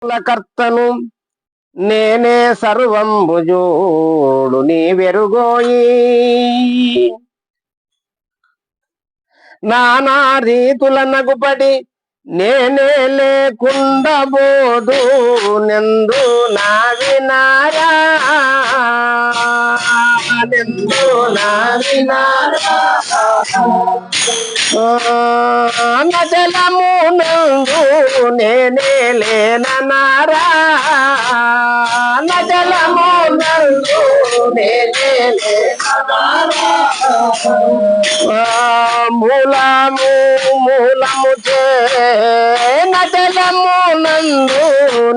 కర్తను నేనే సర్వంబుజోడు నీ వెరుగోయి నానా రీతుల నగుపడి నేనే లేకుండా బోదు నెందు నా వినారా నెందు నా వినారా నజలము నందు నేనే లేననారా నజలము నందు నేనే లేననారా మూలము మూలము చే నజలము నందు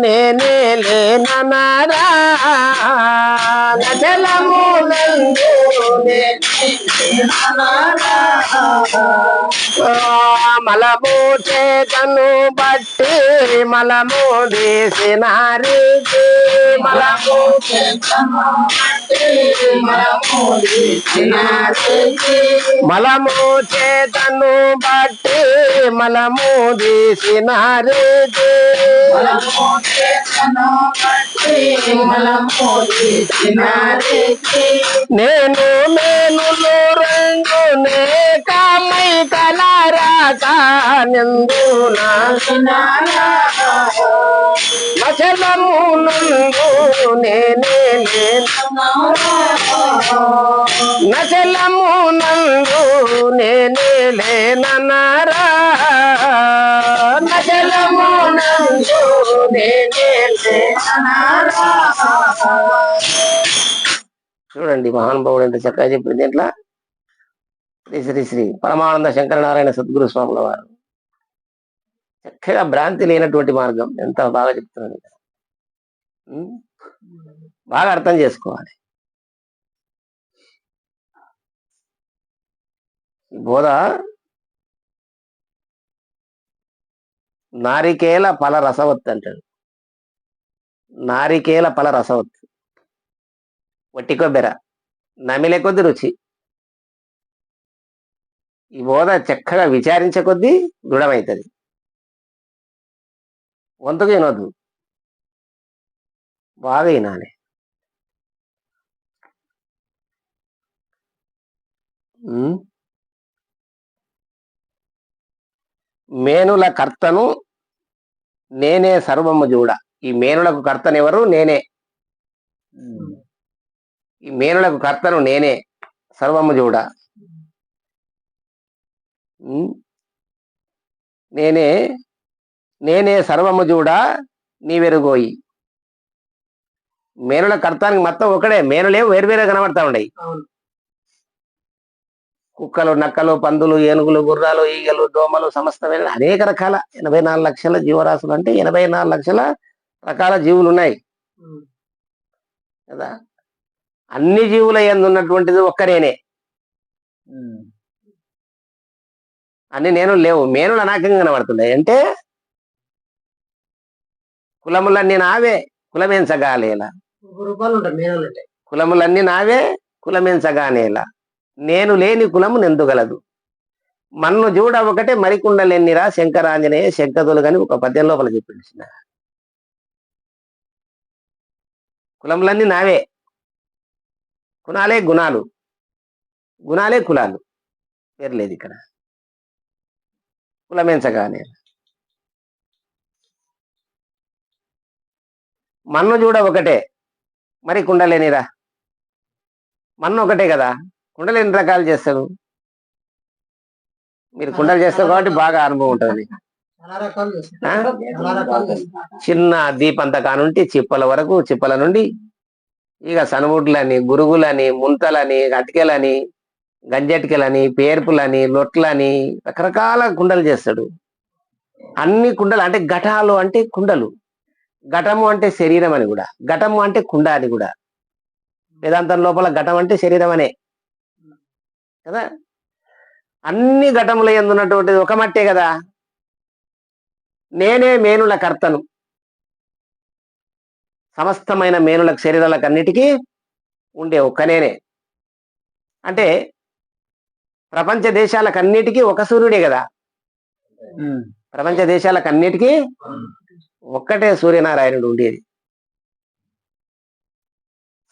నేనే లేననారా నజలము నందు మలము చేతను బట్టి మలము తీసినారి మలము మలము చేతను బట్టి మలము తీసినారి నేను మేనులు రంగునే కామై కలారాక నిందు నచలము నందు నేనే నచలము నందు నేనే లేననారా నచలము నందు నేనే లేననారా. చూడండి మహానుభావుడు ఎంత చక్కగా చెప్పింది దీంట్లో. శ్రీ శ్రీ శ్రీ పరమానంద శంకరనారాయణ సద్గురు స్వాముల వారు చక్కగా భ్రాంతి లేనటువంటి మార్గం ఎంత బాగా చెప్తున్నాడు. బాగా అర్థం చేసుకోవాలి. బోధ నారికేల ఫల రసవత్తు అంటాడు. నారికేల ఫల రసవత్తు, వట్టి కొబ్బెర నమిలే కొద్ది రుచి. ఈ బోధ చక్కగా విచారించే కొద్దీ దృఢమవుతుంది. వంతుకు వినొద్దు, బాగా వినాలి. మేనుల కర్తను నేనే సర్వము చూడ. ఈ మేనులకు కర్తనెవరు? నేనే. ఈ మేనులకు కర్తను నేనే సర్వము చూడ. నేనే నేనే సర్వము చూడ నీ వెరుగోయి. మేనుల కర్తానికి మొత్తం ఒకడే, మేనులేవు వేరువేరే కనబడతా ఉన్నాయి. కుక్కలు, నక్కలు, పందులు, ఏనుగులు, గుర్రాలు, ఈగలు, దోమలు, సమస్తమైన అనేక రకాల 84 లక్షల జీవరాశులు అంటే 84 లక్షల రకాల జీవులు ఉన్నాయి కదా. అన్ని జీవుల యందు ఉన్నటువంటిది ఒక్క నేనే. అన్ని నేను లేవు. మేనులు అనాకంగా కనబడుతున్నాయి అంటే కులములన్నీ నావే కులమేంచగాలేలా. కులములన్నీ నావే కులమేంచగానేలా. నేను లేని కులము నెందుగలదు. మన్ను చూడ ఒకటే మరికుండలేనిరా శంకరాంజనేయ శంకదులు అని ఒక పద్యం లోపల చెప్పింది. కులములన్నీ నావే. కులాలే గుణాలు, గుణాలే కులాలు. పేరు లేదు ఇక్కడ. కులమెంచగానే మన్ను చూడ ఒకటే మరి కుండలేనిరా. మన్ను ఒకటే కదా, కుండలు ఎన్ని రకాలు చేస్తాడు. మీరు కుండలు చేస్తారు కాబట్టి బాగా అనుభవం ఉంటుంది. చిన్న దీపంత కానుంటి చిప్పల వరకు, చిప్పల నుండి ఇక సనుముడ్లని, గురుగులని, ముంతలని, అటికెలని, గంజటికెలని, పేర్పులని, లొట్లని రకరకాల కుండలు చేస్తాడు. అన్ని కుండలు అంటే ఘటాలు అంటే కుండలు. ఘటము అంటే శరీరం అని కూడా, ఘటము అంటే కుండ అని కూడా. వేదాంతం లోపల ఘటం అంటే శరీరం అనే కదా. అన్ని ఘటముల యందు ఉన్నటువంటిది ఒక మట్టే కదా. నేనే మేనుల కర్తను. సమస్తమైన మేనులకు శరీరాలకు అన్నిటికీ ఉండే ఒక్క నేనే. అంటే ప్రపంచ దేశాలకు అన్నిటికీ ఒక సూర్యుడే కదా. ప్రపంచ దేశాలకు అన్నిటికీ ఒక్కటే సూర్యనారాయణుడు ఉండేది.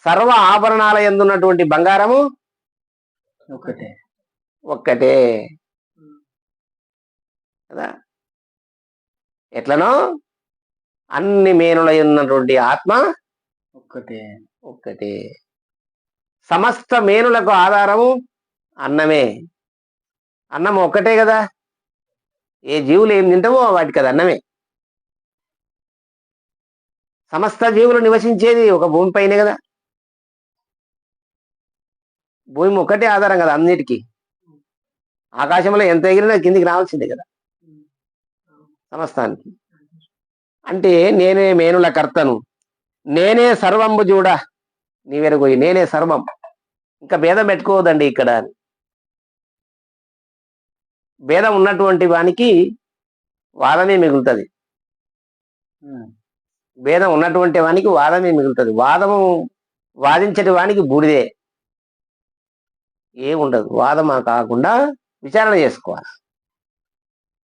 సర్వ ఆభరణాల యందున్నటువంటి బంగారము ఒకటే. ఒక్కటే కదా. ఎట్లనో అన్ని మేనుల ఉన్నటువంటి ఆత్మ ఒక్కటే. ఒక్కటే. సమస్త మేనులకు ఆధారము అన్నమే. అన్నం ఒక్కటే కదా. ఏ జీవులు ఏం తింటావో వాటికి అది అన్నమే. సమస్త జీవులు నివసించేది ఒక భూమిపైనే కదా. భూమి ఒక్కటే ఆధారం కదా అన్నిటికీ. ఆకాశంలో ఎంత ఎగిరినా కిందికి రావాల్సిందే కదా సమస్తానికి. అంటే నేనే మేనుల కర్తను, నేనే సర్వంబు చూడ నీవెరుగోయి, నేనే సర్వం. ఇంకా భేదం పెట్టుకోవద్దండి ఇక్కడ. భేదం ఉన్నటువంటి వానికి వాదమే మిగులుతుంది. భేదం ఉన్నటువంటి వానికి వాదమే మిగులుతుంది. వాదము వాదించటి వానికి బూడిదే, ఏముండదు. వాదమా కాకుండా విచారణ చేసుకోవాలి.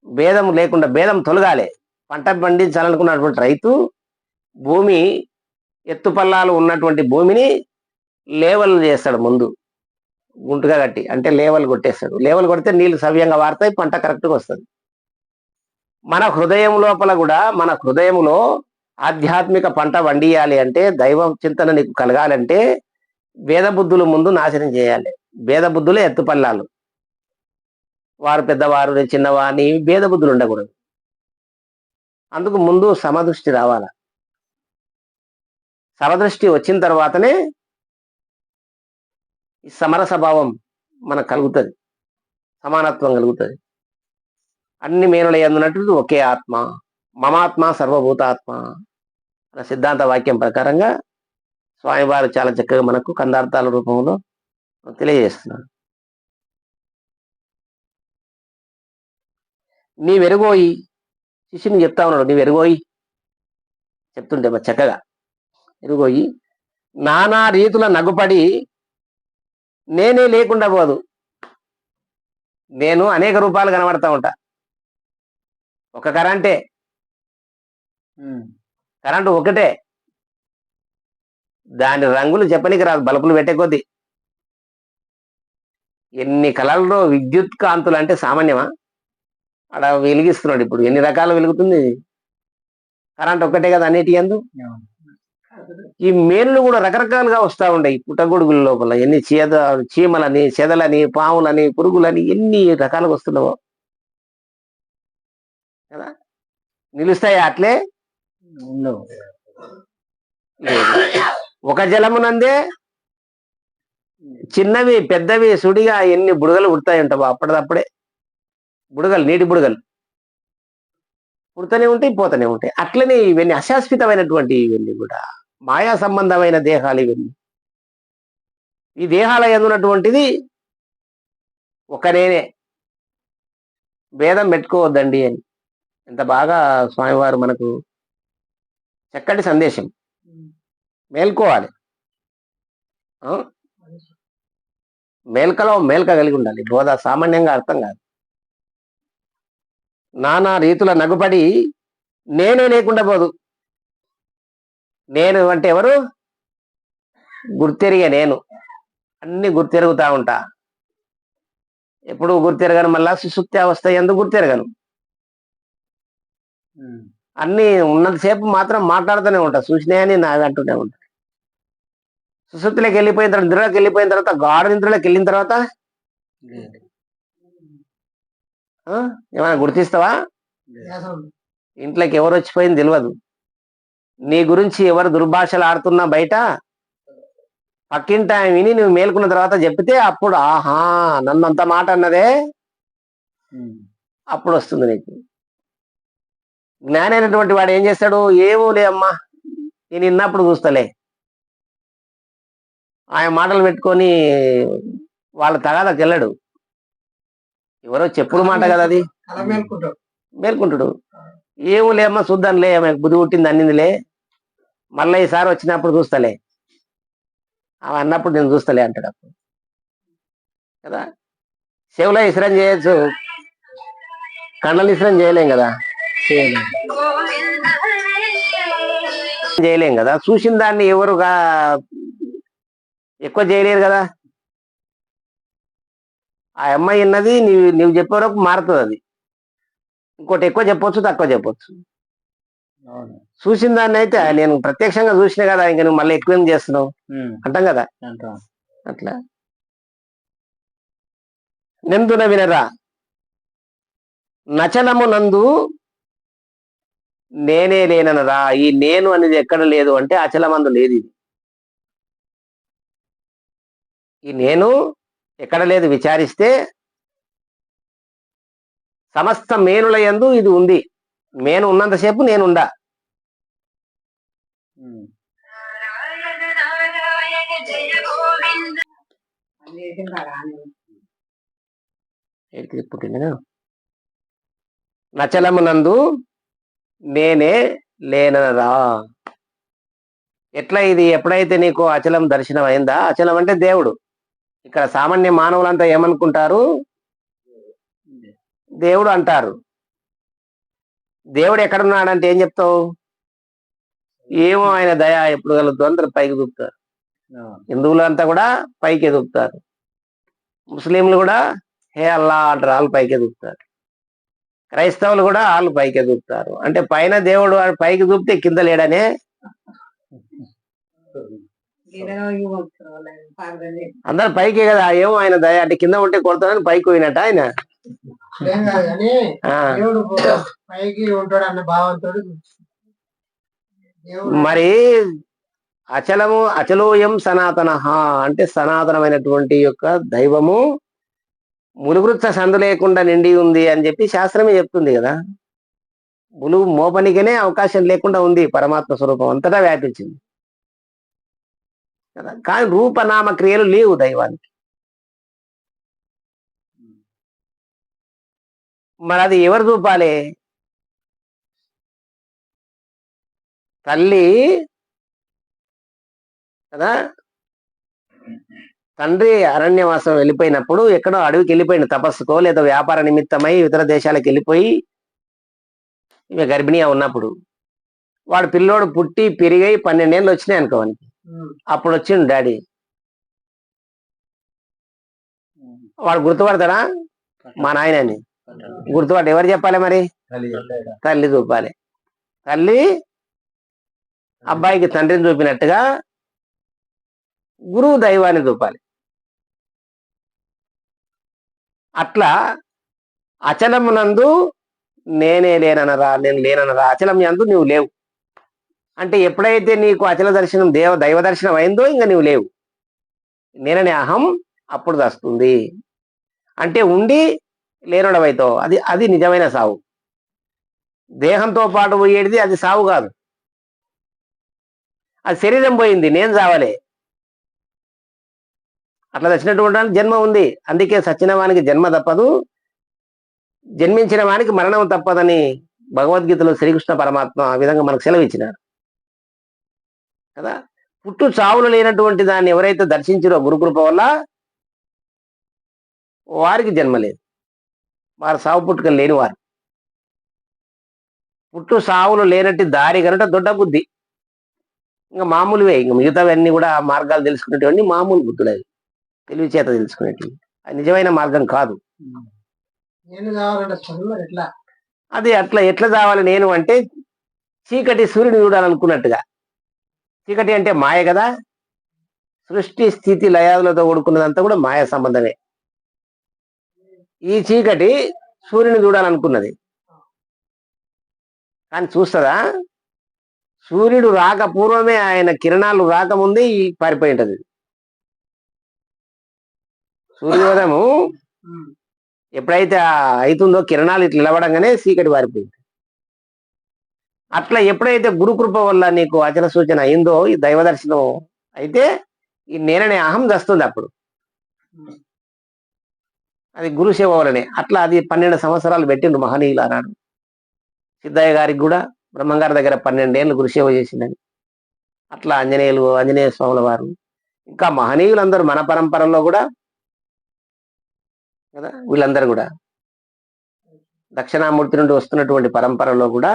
భేదం లేకుండా, భేదం తొలగాలి. పంట పండించాలనుకున్నటువంటి రైతు భూమి ఎత్తుపల్లాలు ఉన్నటువంటి భూమిని లేవల్ చేస్తాడు. ముందు గుంటుగా కట్టి, అంటే లేవల్ కొట్టేస్తాడు. లేవల్ కొడితే నీళ్లు సవ్యంగా వారుతాయి, పంట కరెక్ట్గా వస్తుంది. మన హృదయం లోపల కూడా, మన హృదయంలో ఆధ్యాత్మిక పంట వండియాలి అంటే, దైవ చింతన నీకు కలగాలంటే భేద బుద్ధులు ముందు నాశనం చేయాలి. భేద బుద్ధులే ఎత్తుపల్లాలు. వారు పెద్దవారు, నేను చిన్నవాని భేద బుద్ధులు ఉండకూడదు. అందుకు ముందు సమదృష్టి రావాల. సమదృష్టి వచ్చిన తర్వాతనే ఈ సమరస భావం మనకు కలుగుతుంది, సమానత్వం కలుగుతుంది. అన్ని మేనుల యందున్నట్టు ఒకే ఆత్మ, మమాత్మ సర్వభూతాత్మ అన్న సిద్ధాంత వాక్యం ప్రకారంగా స్వామివారు చాలా చక్కగా మనకు కందార్థాల రూపంలో తెలియజేస్తున్నారు. నీ వెరుగోయి, శిష్యుని చెప్తా ఉన్నాడు. నీ వెరుగోయి చెప్తుంటే చక్కగా ఎరుగోయి, నానా రీతుల నగుపడి నేనే లేకుండా పోదు. నేను అనేక రూపాలు కనబడతా ఉంటా. ఒక కరెంటే, కరెంటు ఒకటే. దాని రంగులు చెప్పనికి రాదు, బల్బులు పెట్టే కొద్దీ. ఎన్ని కలర్లో విద్యుత్ కాంతులు అంటే సామాన్యమా? అక్కడ వెలిగిస్తున్నాడు. ఇప్పుడు ఎన్ని రకాలు వెలుగుతుంది. కరెంట్ ఒక్కటే కదా అన్నిటి యందు. ఈ మేనులు కూడా రకరకాలుగా వస్తూ ఉంటాయి పుట్టగొడుగుల లోపల. ఎన్ని చీమలని, చెదలని, పాములని, పురుగులని ఎన్ని రకాలుగా వస్తున్నావో కదా. నిలుస్తాయి అట్లే ఉండవు. ఒక జలమునందే చిన్నవి పెద్దవి సుడిగా ఎన్ని బుడగలు పుడతాయి ఉంటావో అప్పటిదప్పుడే. బుడగలు, నీటి బుడగలు పుడుతూనే ఉంటాయి, పోతూనే ఉంటాయి. అట్లనే ఇవన్నీ అశాశ్వతమైనటువంటి, ఇవన్నీ కూడా మాయా సంబంధమైన దేహాలు. ఇవన్నీ ఈ దేహాల యందున్నటువంటిది ఒక నేనే. భేదం పెట్టుకోవద్దండి అని ఎంత బాగా స్వామివారు మనకు చక్కటి సందేశం. మేల్కోవాలి, మేల్క కలిగి ఉండాలి. బోధ సామాన్యంగా అర్థం కాదు. నానా రీతుల నగుపడి నేనే లేకుండా పోదు. నేను అంటే ఎవరు? గుర్తెరిగే నేను. అన్ని గుర్తెరుగుతా ఉంటా. ఎప్పుడు గుర్తెరగను, మళ్ళా సుషుప్తి అవస్థ ఎందుకు గుర్తెరగను. అన్ని ఉన్నంతసేపు మాత్రం మాట్లాడుతూనే ఉంటా. చూసినాయని నావి అంటూనే ఉంటా. సుషుప్తిలోకి వెళ్ళిపోయిన తర్వాత, నిద్రలోకి వెళ్ళిపోయిన తర్వాత, గాఢ నిద్రలోకి వెళ్ళిన తర్వాత ఏమైనా గుర్తిస్తావా? ఇంట్లోకి ఎవరు వచ్చిపోయింది తెలియదు. నీ గురించి ఎవరు దుర్భాషలు ఆడుతున్నా బయట పక్కింట విని నువ్వు మేల్కున్న తర్వాత చెప్తే అప్పుడు ఆహా నన్ను అంత మాట అన్నదే, అప్పుడు వస్తుంది నీకు. జ్ఞానైనటువంటి వాడు ఏం చేస్తాడు? ఏమో లే అమ్మా, నేను ఇన్నప్పుడు చూస్తలే. ఆయన మాటలు పెట్టుకొని వాళ్ళ తగాదాకి వెళ్ళడు. ఎవరో చెప్పుడు మాట కదా అది, మేల్కుంటాడు. ఏమో లేమ్మా చూద్దాంలే, ఆమెకు బుద్ధి పుట్టింది అన్నిందిలే, మళ్ళీ ఈసారి వచ్చినప్పుడు చూస్తలే, ఆమె అన్నప్పుడు నేను చూస్తలే అంటాడు అప్పుడు కదా. చెవులో ఇస్రం చేయొచ్చు, కళ్ళని ఇస్రం చేయలేం కదా. చేయలేం కదా, చూసిన దాన్ని ఎవరుగా ఎక్కువ చేయలేరు కదా. ఆ అమ్మాయి ఉన్నది నువ్వు చెప్పే వరకు మారుతుంది అది. ఇంకోటి ఎక్కువ చెప్పొచ్చు, తక్కువ చెప్పొచ్చు. అవును. చూసిన దాన్ని అయితే నేను ప్రత్యక్షంగా చూసినా కదా, ఇంకా నువ్వు మళ్ళీ ఎక్కువ ఏం చేస్తున్నావు అంటాం కదా. అంటాం. అట్లా నెందున వినరా నచలము నందు నేనే లేననరా. ఈ నేను అనేది ఎక్కడ లేదు అంటే అచలమందు లేదు ఇది. ఈ నేను ఎక్కడ లేదు విచారిస్తే సమస్త మేనుల యందు ఇది ఉంది. మేను ఉన్నంతసేపు నేనుండా. పుట్టిందిగా నచలమునందు నేనే లేనరా. ఎట్లా ఇది ఎప్పుడైతే నీకు అచలం దర్శనం అయిందా, అచలం అంటే దేవుడు. ఇక్కడ సామాన్య మానవులంతా ఏమనుకుంటారు, దేవుడు అంటారు. దేవుడు ఎక్కడున్నాడంటే ఏం చెప్తావు, ఏమో ఆయన దయ ఎప్పుడు కలుగుతుంది, అందరు పైకి చూపుతారు. హిందువులు అంతా కూడా పైకి ఎదుగుతారు, ముస్లింలు కూడా హే అల్లా అంటారు, వాళ్ళు పైకి ఎదుగుతారు. క్రైస్తవులు కూడా వాళ్ళు పైకి ఎదుగుతారు. అంటే పైన దేవుడు పైకి చూపితే కింద లేడనే. అందరు పైకి కదా, ఏమో ఆయన దయ అంటే కింద ఉంటే కొడతానని పైకి పోయినట్ట ఆయన. మరి అచలము అచలోయం సనాతన అంటే సనాతనమైనటువంటి యొక్క దైవము ములుగురుచ్చ సందు లేకుండా నిండి ఉంది అని చెప్పి శాస్త్రమే చెప్తుంది కదా. ములుగు మోపనికనే అవకాశం లేకుండా ఉంది పరమాత్మ స్వరూపం, అంతటా వ్యాపించింది కదా. కానీ రూపనామ క్రియలు లేవు దైవానికి. మరి అది ఎవరు చూపాలి? తల్లి కదా, తండ్రి అరణ్యవాసం వెళ్ళిపోయినప్పుడు ఎక్కడో అడవికి వెళ్ళిపోయిన తపస్సుకో లేదా వ్యాపార నిమిత్తమై ఇతర దేశాలకు వెళ్ళిపోయి ఈమె గర్భిణీగా ఉన్నప్పుడు వాడు పిల్లోడు పుట్టి పెరిగై 12 ఏళ్ళు వచ్చినాయి అనుకోవానికి. అప్పుడు వచ్చిండు డాడీ. వాడు గుర్తుపడతాడా? మా నాయనని గుర్తుపట్ట ఎవరు చెప్పాలి మరి? తల్లి చూపాలి. తల్లి అబ్బాయికి తండ్రిని చూపినట్టుగా గురువు దైవాన్ని చూపాలి. అట్లా అచలమునందు నేనే లేననరా, నేను లేననరా. అచలం యందు నువ్వు లేవు. అంటే ఎప్పుడైతే నీకు అచల దర్శనం దైవ దర్శనం అయిందో ఇంకా నువ్వు లేవు. నేననే అహం అప్పుడు వస్తుంది. అంటే ఉండి లేనడవైతో అది అది నిజమైన సావు. దేహంతో పాటు పోయేది అది సావు కాదు, అది శరీరం పోయింది, నేను చావలే. అట్లా చచ్చినటువంటి జన్మ ఉంది. అందుకే సచ్చిన వానికి జన్మ తప్పదు, జన్మించిన వానికి మరణం తప్పదని భగవద్గీతలో శ్రీకృష్ణ పరమాత్మ ఆ విధంగా మనకు సెలవిచ్చినాడు కదా. పుట్టు చావులు లేనటువంటి దాన్ని ఎవరైతే దర్శించారో గురుకృప వల్ల వారికి జన్మ లేదు. వారు సావు పుట్టుకలు లేని వారు. పుట్టు సావులు లేనట్టు దారి కనుక దొడ్డ బుద్ధి. ఇంకా మామూలువే, ఇంకా మిగతావన్నీ కూడా మార్గాలు తెలుసుకునేటువంటి మామూలు బుద్ధులు అవి, తెలివి చేత తెలుసుకునేటివి. అది నిజమైన మార్గం కాదు. అది అట్లా ఎట్లా కావాలి నేను అంటే చీకటి సూర్యుని చూడాలనుకున్నట్టుగా. చీకటి అంటే మాయ కదా. సృష్టి స్థితి లయాదులతో కూడుకున్నదంతా కూడా మాయ సంబంధమే. ఈ చీకటి సూర్యుని చూడాలనుకున్నది కానీ చూస్తుందా? సూర్యుడు రాక పూర్వమే, ఆయన కిరణాలు రాకముందే పారిపోయి ఉంటది. సూర్యోదయము ఎప్పుడైతే అవుతుందో కిరణాలు ఇట్లా నిలబడంగానే చీకటి పారిపోయింది. అట్లా ఎప్పుడైతే గురుకృప వల్ల నీకు అచల సూచన అయిందో, ఈ దైవ దర్శనం అయితే ఈ నేననే అహం దస్తుంది. అప్పుడు అది గురు సేవ వలనే. అట్లా అది 12 సంవత్సరాలు పెట్టిండు మహనీయులు అన్నాడు. సిద్ధయ్య గారికి కూడా బ్రహ్మంగారి దగ్గర 12 ఏళ్ళు గురుసేవ చేసిందని. అట్లా ఆంజనేయ స్వాముల వారు, ఇంకా మహనీయులందరూ మన పరంపరలో కూడా కదా, వీళ్ళందరూ కూడా దక్షిణామూర్తి నుండి వస్తున్నటువంటి పరంపరలో కూడా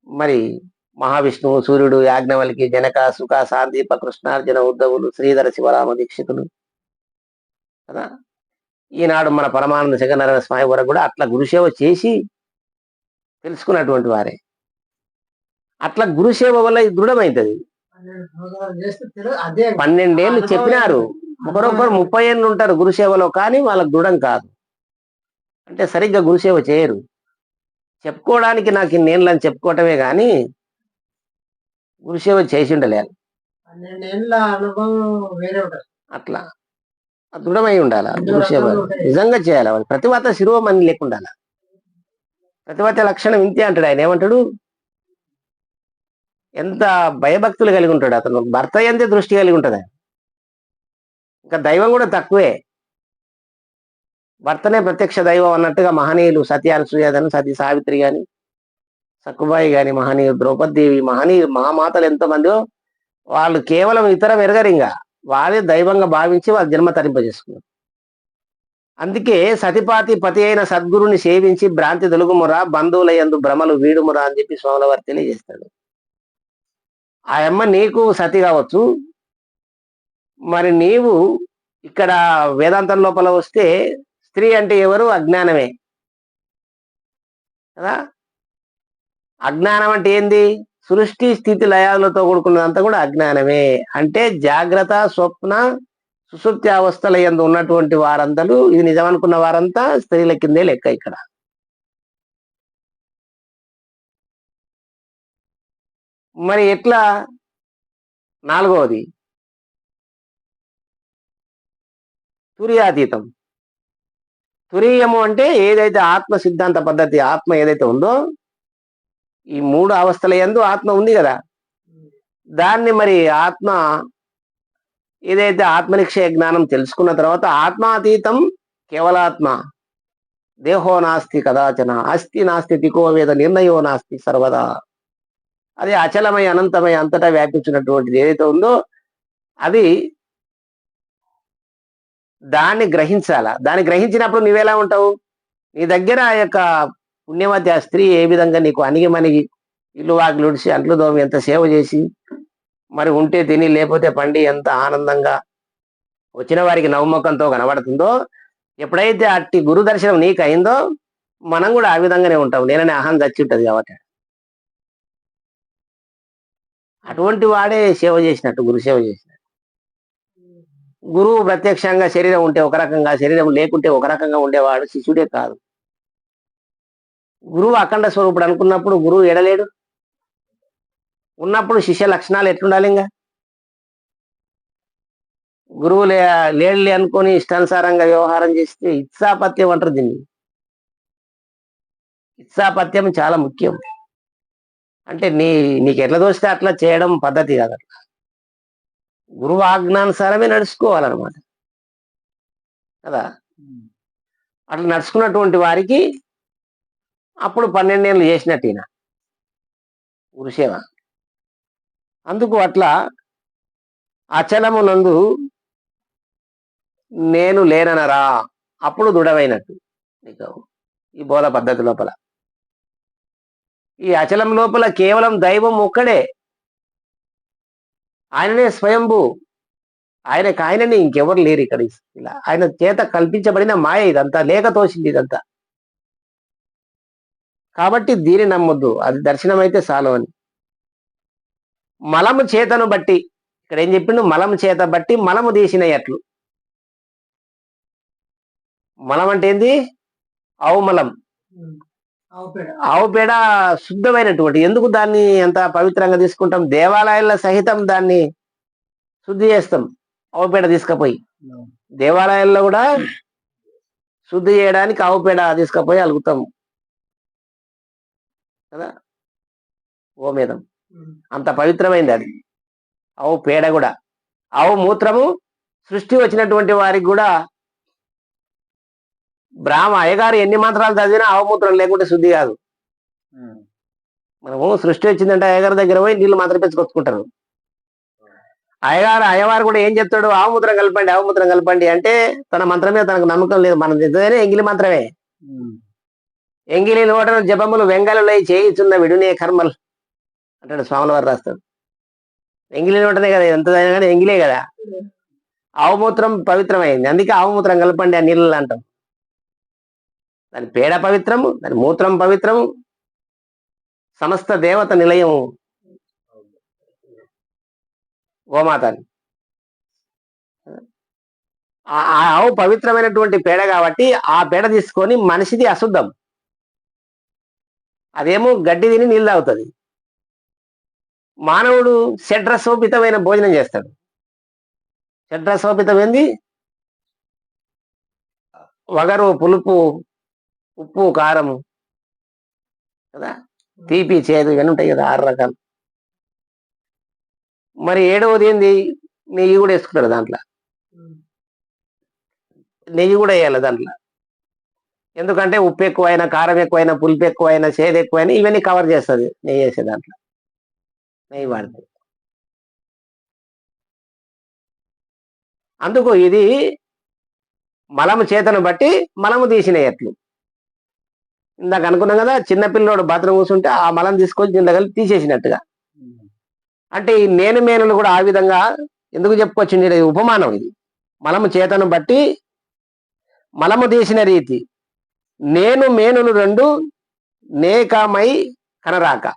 మరి మహావిష్ణువు, సూర్యుడు, యాజ్ఞవల్కి, జనక, సుఖ, సాందీప, కృష్ణార్జున, ఉద్ధవులు, శ్రీధర, శివరామ దీక్షితులు కదా. ఈనాడు మన పరమానంద జగన్నారాయణ స్వామి వరకు కూడా అట్లా గురుసేవ చేసి తెలుసుకున్నటువంటి వారే. అట్లా గురుసేవ వల్ల ఇది దృఢమైతుంది. 12 ఏళ్ళు చెప్పినారు. ఒకరొకరు 30 ఏళ్ళు ఉంటారు గురుసేవలో, కానీ వాళ్ళకు దృఢం కాదు. అంటే సరిగ్గా గురుసేవ చేయరు. చెప్పుకోవడానికి నాకు ఇన్నేళ్ళు అని చెప్పుకోవటమే కానీ గురుసేవ చేసి ఉండలేరు. 12 ఏళ్ళ అనుభవం వేరే ఉంటుంది. అట్లా దృఢమై ఉండాలి. గురుసేవ నిజంగా చేయాలి. వాళ్ళు ప్రతిభత శిరోమణి లేకుండాల. ప్రతిభత లక్షణం ఇంతే అంటాడు ఆయన. ఏమంటాడు? ఎంత భయభక్తులు కలిగి ఉంటాడు అతను. భర్త ఎంతే దృష్టి కలిగి ఉంటుంది. ఇంకా దైవం కూడా తక్కువే. భర్తనే ప్రత్యక్ష దైవం అన్నట్టుగా మహనీయులు సత్యానుసూయను, సతీ సావిత్రి గాని, సక్కుబాయి గాని, మహనీయులు ద్రౌపదేవి, మహామాతలు ఎంతో మందో వాళ్ళు కేవలం ఇతరం ఎరగరు. ఇంకా వాళ్ళే దైవంగా భావించి వాళ్ళ జన్మ తరింపజేసుకున్నారు. అందుకే సతిపాతి పతి అయిన సద్గురుని సేవించి భ్రాంతి తొలుగుమురా, బంధువుల యందు భ్రమలు వీడుమురా అని చెప్పి స్వాముల వారు తెలియజేస్తాడు. ఆ అమ్మ నీకు సతి కావచ్చు, మరి నీవు ఇక్కడ వేదాంతం లోపల వస్తే స్త్రీ అంటే ఎవరు? అజ్ఞానమే కదా. అజ్ఞానం అంటే ఏంది? సృష్టి స్థితి లయాలతో కూడుకున్నదంతా కూడా అజ్ఞానమే. అంటే జాగ్రత్త, స్వప్న, సుషుప్తి అవస్థల యందు ఉన్నటువంటి వారందరూ, ఇది నిజమనుకున్న వారంతా స్త్రీల కిందే లెక్క. ఇక్కడ మరి ఎట్లా? 4వది తురియాతీతం. తురీయము అంటే ఏదైతే ఆత్మ సిద్ధాంత పద్ధతి, ఆత్మ ఏదైతే ఉందో, ఈ 3 అవస్థల యందు ఆత్మ ఉంది కదా. దాన్ని మరి ఆత్మ ఏదైతే ఆత్మనిక్షయ జ్ఞానం తెలుసుకున్న తర్వాత ఆత్మాతీతం కేవలాత్మ, దేహో నాస్తి కదాచన, అస్థి నాస్తి తికో వేద నిర్ణయో నాస్తి సర్వదా. అది అచలమై అనంతమై అంతటా వ్యాపించినటువంటిది ఏదైతే ఉందో అది దాన్ని గ్రహించాలా. దాన్ని గ్రహించినప్పుడు నువ్వెలా ఉంటావు? నీ దగ్గర ఆ యొక్క పుణ్యవతి ఆ స్త్రీ ఏ విధంగా నీకు అణిగి మణిగి ఇల్లు వాకిలు ఉడిచి అంట్లు దోమి ఎంత సేవ చేసి మరి ఉంటే తిని లేకపోతే పండి ఎంత ఆనందంగా వచ్చిన వారికి నవ్వుముఖంతో కనబడుతుందో, ఎప్పుడైతే అట్టి గురు దర్శనం నీకు అయిందో మనం కూడా ఆ విధంగానే ఉంటాం. నేననే అహం చచ్చి ఉంటుంది కాబట్టి. అటువంటి వాడే సేవ చేసినట్టు, గురు సేవ చేసినట్టు. గురువు ప్రత్యక్షంగా శరీరం ఉంటే ఒక రకంగా, శరీరం లేకుంటే ఒక రకంగా ఉండేవాడు శిష్యుడే కాదు. గురువు అఖండ స్వరూపుడు అనుకున్నప్పుడు గురువు ఎడలేడు. ఉన్నప్పుడు శిష్య లక్షణాలు ఎట్లుండాలి? ఇంకా గురువు లేడులే అనుకొని ఇష్టానుసారంగా వ్యవహారం చేస్తే ఇచ్చాపత్యం అంటారు దీన్ని. ఇచ్చాపత్యం చాలా ముఖ్యం. అంటే నీకు ఎట్లా దోస్తే అట్లా చేయడం పద్ధతి కాదు. అట్లా గురువు ఆజ్ఞానుసారమే నడుచుకోవాలన్నమాట కదా. అట్లా నడుచుకున్నటువంటి వారికి అప్పుడు 12 ఏళ్ళు చేసినట్టు ఈయన గురుసేవ. అందుకు అట్లా అచలమునందు నేను లేననరా, అప్పుడు దృఢమైనట్టు నీకు ఈ బోధ పద్ధతి లోపల. ఈ అచలం లోపల కేవలం దైవం ఒక్కడే, ఆయననే స్వయంభూ. ఆయనని ఇంకెవరు లేరు ఇక్కడ. ఇలా ఆయన చేత కల్పించబడిన మాయ ఇదంతా, లేక తోసింది ఇదంతా. కాబట్టి దీని నమ్మొద్దు, అది దర్శనం అయితే చాలు అని. మలము చేతను బట్టి, ఇక్కడ ఏం చెప్పిండు? మలము చేత బట్టి మలము తీసిన ఎట్లు. మలం అంటే ఏంది? అవమలం, ఆవు పేడ శుద్ధమైనటువంటి. ఎందుకు దాన్ని ఎంత పవిత్రంగా తీసుకుంటాం? దేవాలయాల సహితం దాన్ని శుద్ధి చేస్తాం. ఆవు పేడ తీసుకుపోయి దేవాలయాల్లో కూడా శుద్ధి చేయడానికి ఆవు పేడ తీసుకుపోయి అలుగుతాం కదా. గోమేదం అంత పవిత్రమైంది అది. ఆవు పేడ కూడా, ఆవు మూత్రము సృష్టి వచ్చినటువంటి వారికి కూడా అయ్యగారు ఎన్ని మంత్రాలు చదివినా ఆవుమూత్రం లేకుంటే శుద్ధి కాదు. మనము సృష్టి వచ్చిందంటే అయ్యగారి దగ్గర పోయి నీళ్ళు మాత్రం పెంచుకొచ్చుకుంటారు. అయ్యవారు కూడా ఏం చెప్తాడు? ఆవుమూత్రం కలపండి అంటే తన మంత్రం మీద తనకు నమ్మకం లేదు. మనం చదివేనే ఎంగిలి మంత్రమే. ఎంగిలి నోటను జపములు వెంగలులై చేయిచున్న విడునే కర్మలు. అంటాడు స్వాముల వారు రాస్తాడు. ఎంగిలి ఉంటనే కదా ఎంత కానీ ఎంగిలే కదా. ఆవుమూత్రం పవిత్రమైంది, అందుకే ఆవుమూత్రం కలపండి ఆ నీళ్ళు అంటాం. దాని పేడ పవిత్రము, దాని మూత్రం పవిత్రము, సమస్త దేవత నిలయం గోమాతని. ఆ ఆవు పవిత్రమైనటువంటి పేడ కాబట్టి ఆ పేడ తీసుకొని మనిషిది అశుద్ధం, అదేమో గడ్డి తిని నీళ్ళు తాగుతుంది. మానవుడు షడ్రసోపితమైన భోజనం చేస్తాడు. షడ్రసోపితం ఏంది? వగరు, పులుపు, ఉప్పు, కారము కదా, తీపి, చేదు, ఇవన్నీ ఉంటాయి కదా, 6 రకాలు. మరి 7వది ఏంది? నెయ్యి కూడా వేసుకుంటాడు దాంట్లో. నెయ్యి కూడా వేయాలి దాంట్లో. ఎందుకంటే ఉప్పు ఎక్కువైనా, కారం ఎక్కువైనా, పులుపు ఎక్కువైనా, చేదు ఎక్కువైనా ఇవన్నీ కవర్ చేస్తుంది నెయ్యి వేసే దాంట్లో, నెయ్యి వాడితే. అందుకు ఇది మలము చేతను బట్టి మలము తీసినట్లు. ఇందాక అనుకున్నాం కదా, చిన్నపిల్లోడు బాత్రూమ్ కూర్చుంటే ఆ మలం తీసుకొని జిందగలి తీసేసినట్టుగా. అంటే ఈ నేను మేనులు కూడా ఆ విధంగా ఎందుకు చెప్పుకొచ్చింది? ఇది ఉపమానం. ఇది మలము చేతను బట్టి మలము తీసిన రీతి. నేను మేనులు రెండు నేకమై కనరాక.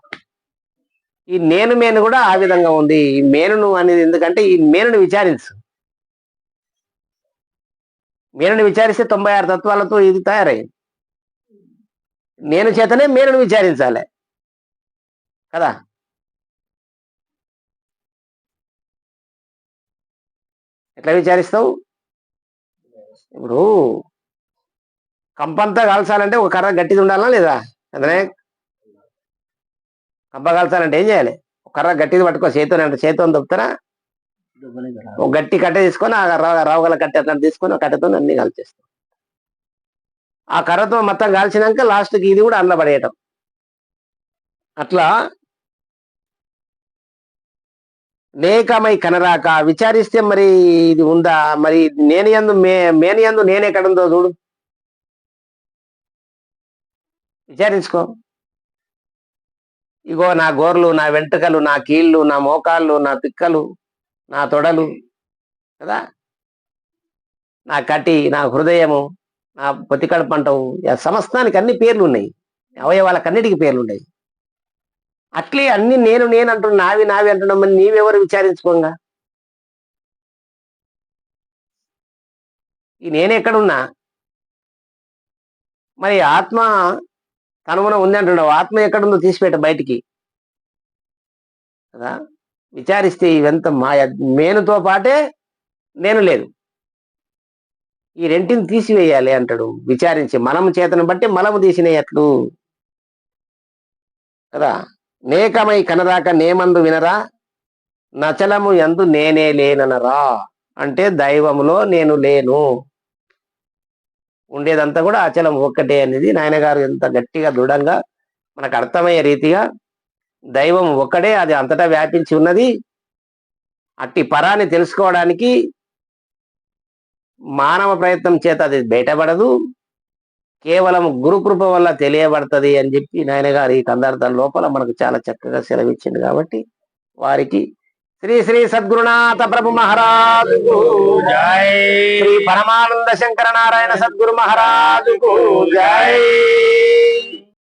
ఈ నేను మేను కూడా ఆ విధంగా ఉంది. ఈ మేనును అనేది ఎందుకంటే ఈ మేనుని విచారించు. మేనుని విచారిస్తే 96 తత్వాలతో ఇది తయారైంది. నేను చేతనే మేనుని విచారించాలి కదా. ఎట్లా విచారిస్తావు? ఇప్పుడు కంపంతా కాల్చాలంటే ఒక కర్ర గట్టిది ఉండాలా లేదా? అందునే కంప కాల్చాలంటే ఏం చేయాలి? ఒక కర్ర గట్టిది పట్టుకో, చేతితో దొప్పుతారా? ఒక గట్టి కట్టె తీసుకొని ఆ రావుగల కట్టె అట్లా తీసుకొని ఆ కట్టెతో అన్ని కాల్చేస్తాం. ఆ కర్రతో మొత్తం కాల్చినాక లాస్ట్కి ఇది కూడా అందులో పడేయటం. అట్లా నేకమై కనరాక విచారిస్తే మరి ఇది ఉందా? మరి నేను యందు మేను యందు నేనెక్కడుందో చూడు, విచారించుకో. ఇగో నా గోర్లు, నా వెంట్రుకలు, నా కీళ్ళు, నా మోకాళ్ళు, నా పిక్కలు, నా తొడలు కదా, నా కటి, నా హృదయము, నా పొత్తికడుపు అంటావు, సమస్తానికి అన్ని పేర్లు ఉన్నాయి, అవయవాలకన్నిటికీ పేర్లు ఉన్నాయి. అట్లే అన్ని నేను నేను అంటున్నా, నావి నావి అంటున్నా. మరి నీవెవరు విచారించుకోగా? ఈ నేను ఎక్కడున్నా? మరి ఆత్మ తనువున ఉంది అంటున్నావు, ఆత్మ ఎక్కడుందో తీసిపెట్ట బయటికి కదా. విచారిస్తే ఇవంతా మాయ. మేనుతో పాటే నేను లేదు, ఈ రెంటిని తీసివేయాలి అంటాడు విచారించి. మలము చేతను బట్టి మలము తీసినట్లు కదా. నేకమై కనరాక నేమందు వినరా, నచలము యందు నేనే లేననరా. అంటే దైవములో నేను లేను, ఉండేదంతా కూడా అచలం ఒక్కటే అనేది నాయన గారు ఎంత గట్టిగా దృఢంగా మనకు అర్థమయ్యే రీతిగా, దైవం ఒక్కడే, అది అంతటా వ్యాపించి ఉన్నది. అట్టి పరాన్ని తెలుసుకోవడానికి మానవ ప్రయత్నం చేత అది బయటపడదు, కేవలం గురుకృప వల్ల తెలియబడుతుంది అని చెప్పి నాయన గారు ఈ కందార్థం లోపల మనకు చాలా చక్కగా సెలవిచ్చింది. కాబట్టి వారికి శ్రీ శ్రీ సద్గురునాథ ప్రభు మహారాజుకు జై, శ్రీ పరమానంద శంకర నారాయణ సద్గురు మహారాజుకు జై.